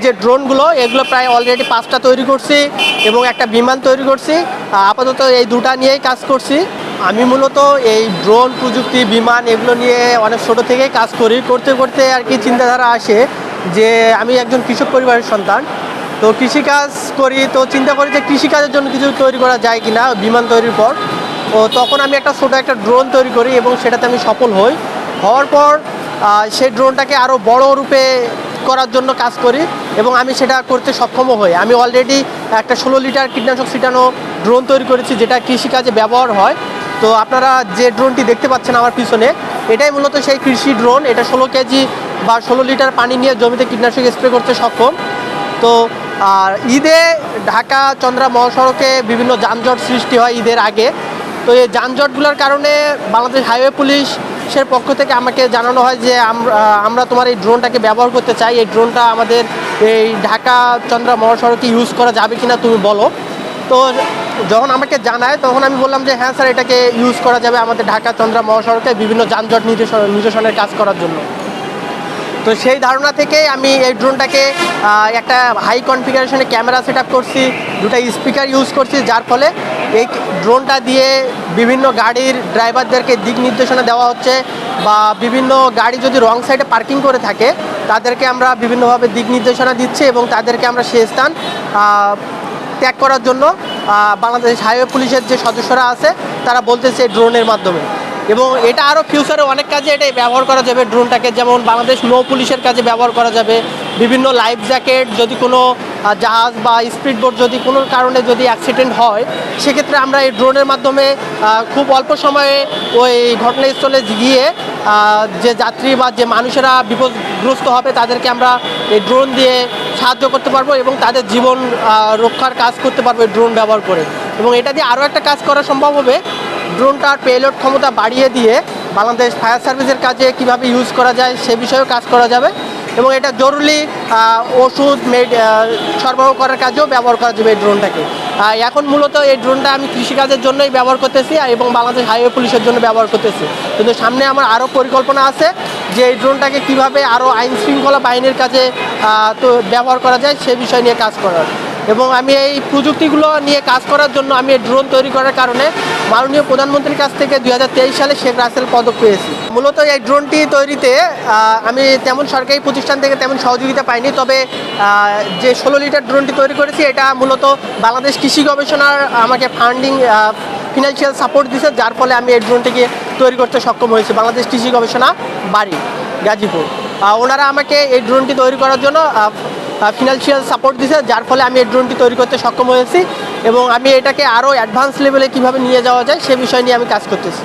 যে ড্রোনগুলো এগুলো প্রায় অলরেডি 5টা তৈরি করছি এবং একটা বিমান তৈরি করছি। আপাতত এই দুটা নিয়েই কাজ করছি। আমি মূলত এই ড্রোন প্রযুক্তি, বিমান এগুলো নিয়ে অনেক ছোটো থেকেই কাজ করি। করতে করতে আর কি চিন্তাধারা আসে যে আমি একজন কৃষক পরিবারের সন্তান, তো কৃষিকাজ করি, তো চিন্তা করি যে কৃষিকাজের জন্য কিছু তৈরি করা যায় কি না বিমান তৈরির পর। তো তখন আমি একটা ছোটো একটা ড্রোন তৈরি করি এবং সেটাতে আমি সফল হই। হওয়ার পর সেই ড্রোনটাকে আরও বড় রূপে করার জন্য কাজ করি এবং আমি সেটা করতে সক্ষমও হই। আমি অলরেডি একটা 16 লিটার কীটনাশক ছিটানো ড্রোন তৈরি করেছি, যেটা কৃষিকাজে ব্যবহার হয়। তো আপনারা যে ড্রোনটি দেখতে পাচ্ছেন আমার পিছনে, এটাই মূলত সেই কৃষি ড্রোন। এটা 16 কেজি বা 16 লিটার পানি নিয়ে জমিতে কীটনাশক স্প্রে করতে সক্ষম। তো আর ঈদে ঢাকা চন্দ্রা মহাসড়কে বিভিন্ন যানজট সৃষ্টি হয় ঈদের আগে। তো এই যানজটগুলোর কারণে বাংলাদেশ হাইওয়ে পুলিশের পক্ষ থেকে আমাকে জানানো হয় যে আমরা তোমার এই ড্রোনটাকে ব্যবহার করতে চাই। এই ড্রোনটা আমাদের এই ঢাকা চন্দ্রা মহাসড়কে ইউজ করা যাবে কিনা তুমি বলো। তো যখন আমাকে জানায় তখন আমি বললাম যে হ্যাঁ স্যার, এটাকে ইউজ করা যাবে আমাদের ঢাকা চন্দ্রা মহাসড়কে বিভিন্ন যানজট নিরসনের কাজ করার জন্য। তো সেই ধারণা থেকে আমি এই ড্রোনটাকে একটা হাই কনফিগারেশনে ক্যামেরা সেট আপ করছি, দুটো স্পিকার ইউজ করছি, যার ফলে এই ড্রোনটা দিয়ে বিভিন্ন গাড়ির ড্রাইভারদেরকে দিক নির্দেশনা দেওয়া হচ্ছে, বা বিভিন্ন গাড়ি যদি রং সাইডে পার্কিং করে থাকে তাদেরকে আমরা বিভিন্নভাবে দিক নির্দেশনা দিচ্ছি এবং তাদেরকে আমরা সেই স্থান ত্যাগ করার জন্য বাংলাদেশ হাইওয়ে পুলিশের যে সদস্যরা আছে তারা বলতেছে ড্রোনের মাধ্যমে। এবং এটা আরও ফিউচারে অনেক কাজে এটাই ব্যবহার করা যাবে ড্রোনটাকে, যেমন বাংলাদেশ নৌ পুলিশের কাজে ব্যবহার করা যাবে। বিভিন্ন লাইফ জ্যাকেট, যদি কোনো জাহাজ বা স্পিড বোট যদি কোনো কারণে যদি অ্যাক্সিডেন্ট হয়, সেক্ষেত্রে আমরা এই ড্রোনের মাধ্যমে খুব অল্প সময়ে ওই ঘটনাস্থলে গিয়ে যে যাত্রী বা যে মানুষেরা বিপদগ্রস্ত হবে তাদেরকে আমরা এই ড্রোন দিয়ে সাহায্য করতে পারবো এবং তাদের জীবন রক্ষার কাজ করতে পারবো এই ড্রোন ব্যবহার করে। এবং এটা দিয়ে আরও একটা কাজ করা সম্ভব হবে, ড্রোনটার পেলোড ক্ষমতা বাড়িয়ে দিয়ে বাংলাদেশ ফায়ার সার্ভিসের কাজে কিভাবে ইউজ করা যায় সে বিষয়েও কাজ করা যাবে। এবং এটা জরুরি ওষুধ সরবরাহ করার কাজেও ব্যবহার করা যাবে এই ড্রোনটাকে। এখন মূলত এই ড্রোনটা আমি কৃষিকাজের জন্যই ব্যবহার করতেছি এবং বাংলাদেশ হাইওয়ে পুলিশের জন্য ব্যবহার করতেছি। কিন্তু সামনে আমার আরও পরিকল্পনা আছে যে এই ড্রোনটাকে কীভাবে আরও আইন শৃঙ্খলা বাহিনীর কাজে তো ব্যবহার করা যায় সে বিষয় নিয়ে কাজ করার। এবং আমি এই প্রযুক্তিগুলো নিয়ে কাজ করার জন্য আমি এই ড্রোন তৈরি করার কারণে মাননীয় প্রধানমন্ত্রীর কাছ থেকে 2023 সালে শেখ রাসেল পদক পেয়েছি। মূলত এই ড্রোনটি তৈরিতে আমি তেমন সরকারি প্রতিষ্ঠান থেকে তেমন সহযোগিতা পাইনি, তবে যে 16 লিটার ড্রোনটি তৈরি করেছি এটা মূলত বাংলাদেশ কৃষি গবেষণার আমাকে ফিনান্সিয়াল সাপোর্ট দিয়েছে, যার ফলে আমি এই ড্রোনটিকে তৈরি করতে সক্ষম হয়েছি। বাংলাদেশ কৃষি গবেষণা বাড়ি গাজীপুর, ওনারা আমাকে এই ড্রোনটি তৈরি করার জন্য ফিনান্সিয়াল সাপোর্ট দিয়েছে, যার ফলে আমি এই ড্রোনটি তৈরি করতে সক্ষম হয়েছি এবং আমি এটাকে আরও অ্যাডভান্স লেভেলে কীভাবে নিয়ে যাওয়া যায় সে বিষয় নিয়ে আমি কাজ করতেছি।